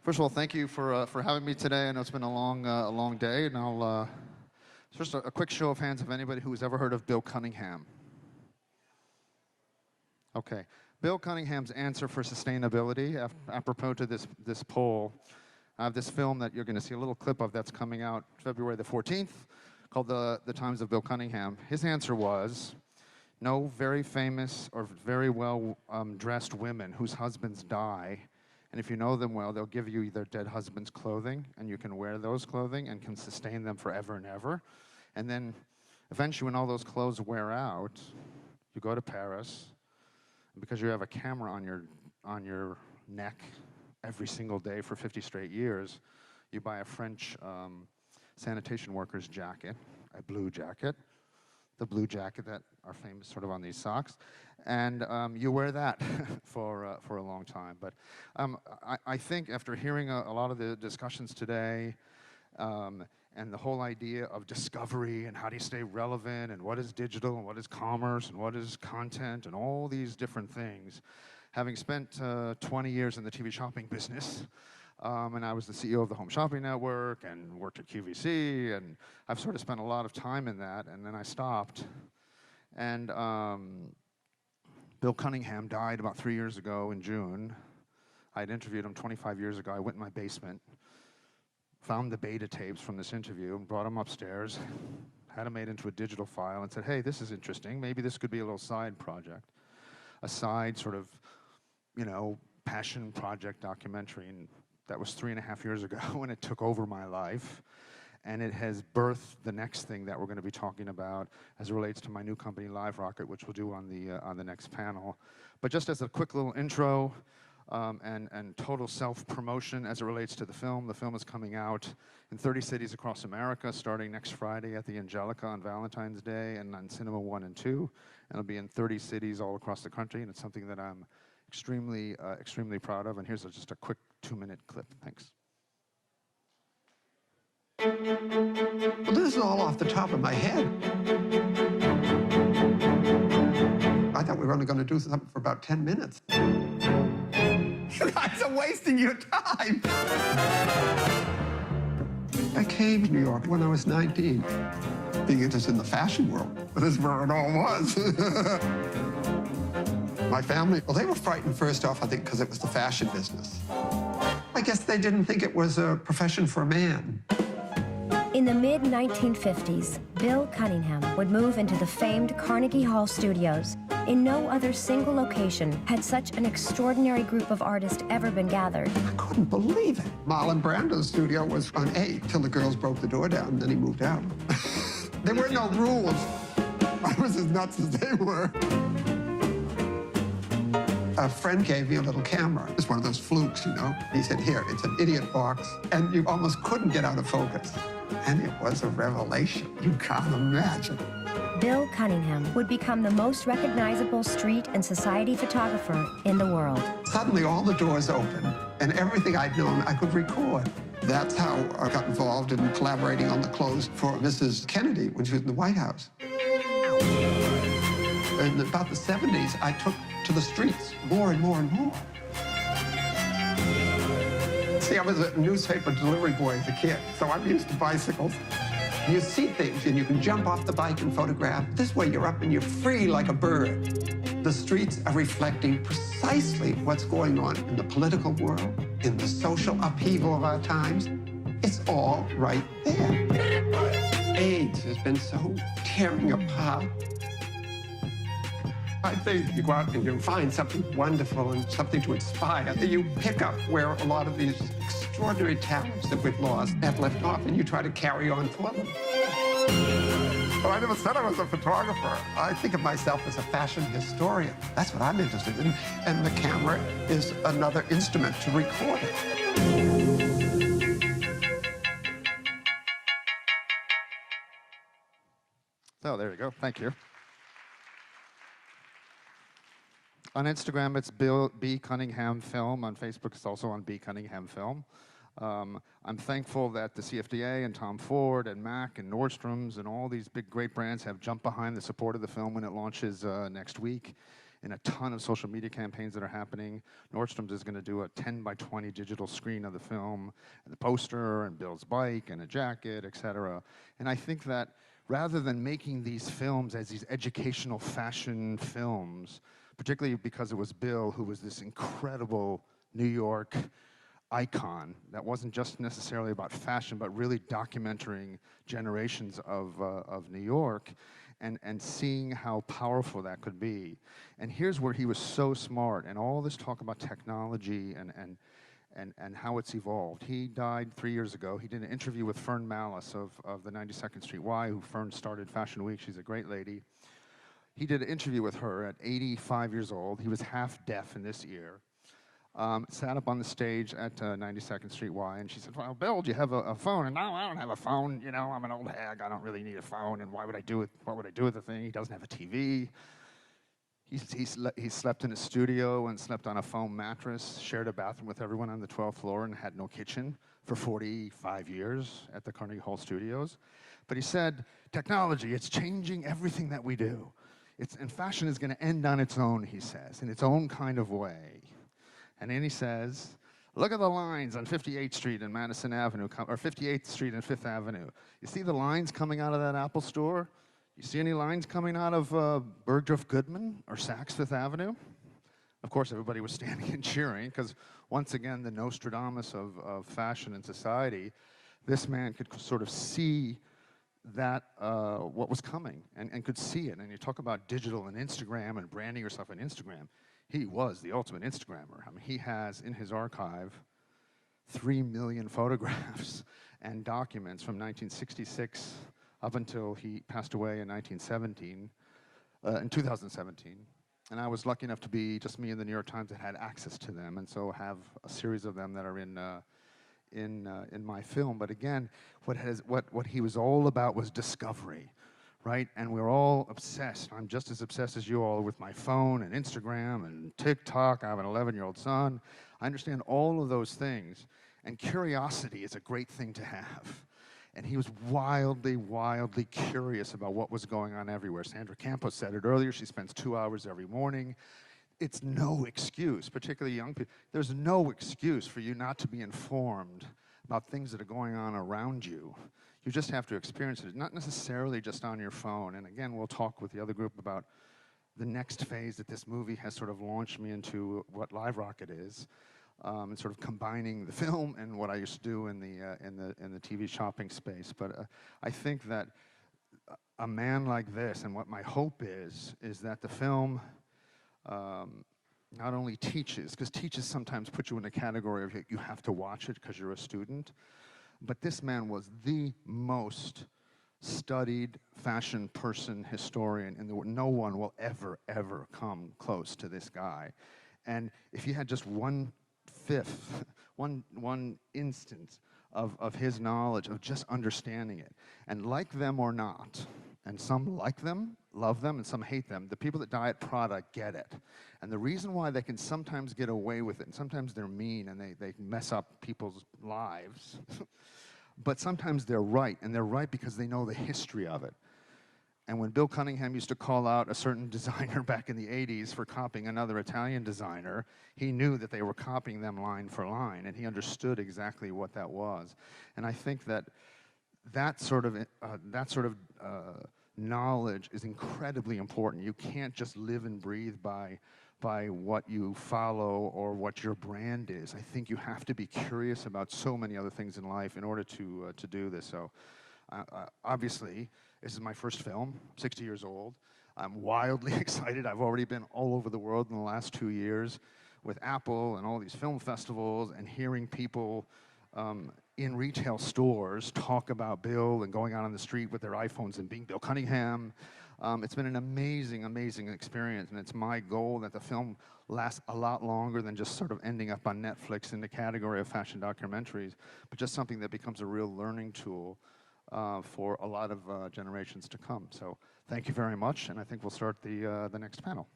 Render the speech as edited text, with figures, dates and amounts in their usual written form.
First of all, thank you for having me today. I know it's been a long day, and I'll just a quick show of hands of anybody who's ever heard of Bill Cunningham. Okay, Bill Cunningham's answer for sustainability, apropos to this poll. I have this film that you're going to see a little clip of that's coming out February the 14th, called The Times of Bill Cunningham. His answer was, no very famous or very well dressed women whose husbands die. And if you know them well, they'll give you their dead husband's clothing, and you can wear those clothing and can sustain them forever and ever. And then eventually when all those clothes wear out, you go to Paris, and because you have a camera on your neck every single day for 50 straight years, you buy a French sanitation worker's jacket, a blue jacket, the blue jacket that are famous sort of on these socks, and you wear that for a long time. But I think after hearing a lot of the discussions today, and the whole idea of discovery and how do you stay relevant and what is digital and what is commerce and what is content and all these different things, having spent 20 years in the TV shopping business, and I was the CEO of the Home Shopping Network and worked at QVC, and I've sort of spent a lot of time in that, and then I stopped. And Bill Cunningham died about 3 years ago in June. I had interviewed him 25 years ago. I went in my basement, found the beta tapes from this interview, and brought them upstairs, had them made into a digital file, and said, hey, this is interesting. Maybe this could be a little side project, a side sort of, passion project documentary. And that was 3.5 years ago, and it took over my life. And it has birthed the next thing that we're going to be talking about as it relates to my new company, Live Rocket, which we'll do on the next panel. But just as a quick little intro and total self-promotion as it relates to the film is coming out in 30 cities across America, starting next Friday at the Angelica on Valentine's Day and on Cinema 1 and 2. And it'll be in 30 cities all across the country, and it's something that I'm extremely proud of. And here's just a quick 2-minute clip. Thanks. Well, this is all off the top of my head. I thought we were only going to do something for about 10 minutes. You guys are wasting your time. I came to New York when I was 19, being interested in the fashion world. But this is where it all was. My family, well, they were frightened first off, I think, because it was the fashion business. I guess they didn't think it was a profession for a man. In the mid-1950s, Bill Cunningham would move into the famed Carnegie Hall studios. In no other single location had such an extraordinary group of artists ever been gathered. I couldn't believe it. Marlon Brando's studio was on A till the girls broke the door down, and then he moved out. There were no rules. I was as nuts as they were. A friend gave me a little camera. It's one of those flukes, He said, here, it's an idiot box, and you almost couldn't get out of focus. And it was a revelation. You can't imagine. Bill Cunningham would become the most recognizable street and society photographer in the world. Suddenly, all the doors opened, and everything I'd known, I could record. That's how I got involved in collaborating on the clothes for Mrs. Kennedy when she was in the White House. In about the 70s, I took to the streets more and more and more. See, I was a newspaper delivery boy as a kid, so I'm used to bicycles. You see things, and you can jump off the bike and photograph. This way, you're up and you're free like a bird. The streets are reflecting precisely what's going on in the political world, in the social upheaval of our times. It's all right there. AIDS has been so tearing apart. I think you go out and you find something wonderful and something to inspire. You pick up where a lot of these extraordinary talents that we've lost have left off, and you try to carry on for them. Well, I never said I was a photographer. I think of myself as a fashion historian. That's what I'm interested in. And the camera is another instrument to record it. So there you go. Thank you. On Instagram, it's Bill B. Cunningham Film. On Facebook, it's also on B. Cunningham Film. I'm thankful that the CFDA and Tom Ford and Mac and Nordstrom's and all these big, great brands have jumped behind the support of the film when it launches next week in a ton of social media campaigns that are happening. Nordstrom's is going to do a 10 by 20 digital screen of the film, and the poster, and Bill's bike, and a jacket, etc. And I think that rather than making these films as these educational fashion films, particularly because it was Bill who was this incredible New York icon that wasn't just necessarily about fashion, but really documenting generations of New York and seeing how powerful that could be. And here's where he was so smart, and all this talk about technology and how it's evolved. He died 3 years ago. He did an interview with Fern Malice of the 92nd Street Y, who Fern started Fashion Week. She's a great lady. He did an interview with her at 85 years old. He was half deaf in this ear. Sat up on the stage at 92nd Street Y, and she said, well, Bill, do you have a phone? And no, I don't have a phone. You know, I'm an old hag. I don't really need a phone, and why would I do it? What would I do with the thing? He doesn't have a TV. He slept in a studio and slept on a foam mattress, shared a bathroom with everyone on the 12th floor, and had no kitchen for 45 years at the Carnegie Hall Studios. But he said, technology, it's changing everything that we do. And fashion is going to end on its own, he says, in its own kind of way. And then he says, look at the lines on 58th Street and Madison Avenue, or 58th Street and 5th Avenue. You see the lines coming out of that Apple store? You see any lines coming out of Bergdorf Goodman or Saks Fifth Avenue? Of course, everybody was standing and cheering, because once again, the Nostradamus of fashion and society, this man could sort of see that what was coming and could see it. And you talk about digital and Instagram and branding yourself on Instagram. He was the ultimate Instagrammer. I mean, he has in his archive 3 million photographs and documents from 1966 up until he passed away in 2017. And I was lucky enough to be just me and the New York Times that had access to them, and so have a series of them that are in my film. But again, what he was all about was discovery. Right? And we're all obsessed. I'm just as obsessed as you all with my phone and Instagram and TikTok. I have an 11-year-old son. I understand all of those things. And curiosity is a great thing to have. And he was wildly, wildly curious about what was going on everywhere. Sandra Campos said it earlier. She spends 2 hours every morning. It's no excuse, particularly young people. There's no excuse for you not to be informed about things that are going on around you. You just have to experience it, not necessarily just on your phone. And again, we'll talk with the other group about the next phase that this movie has sort of launched me into, what Live Rocket is, and sort of combining the film and what I used to do in the TV shopping space. But I think that a man like this, and what my hope is that the film not only teaches, because teaches sometimes put you in a category of you have to watch it because you're a student, but this man was the most studied fashion person, historian, and no one will ever, ever come close to this guy. And if you had just one instance of his knowledge, of just understanding it, and like them or not, and some like them, love them, and some hate them, the people that die at Prada get it. And the reason why they can sometimes get away with it, and sometimes they're mean and they mess up people's lives, but sometimes they're right, and they're right because they know the history of it. And when Bill Cunningham used to call out a certain designer back in the 80s for copying another Italian designer, he knew that they were copying them line for line, and he understood exactly what that was. And I think that that sort of knowledge is incredibly important. You can't just live and breathe by what you follow or what your brand is. I think you have to be curious about so many other things in life in order to do this. So obviously, this is my first film, 60 years old. I'm wildly excited. I've already been all over the world in the last 2 years with Apple and all these film festivals, and hearing people in retail stores talk about Bill and going out on the street with their iPhones and being Bill Cunningham. It's been an amazing, amazing experience, and it's my goal that the film lasts a lot longer than just sort of ending up on Netflix in the category of fashion documentaries, but just something that becomes a real learning tool for a lot of generations to come. So thank you very much, and I think we'll start the next panel.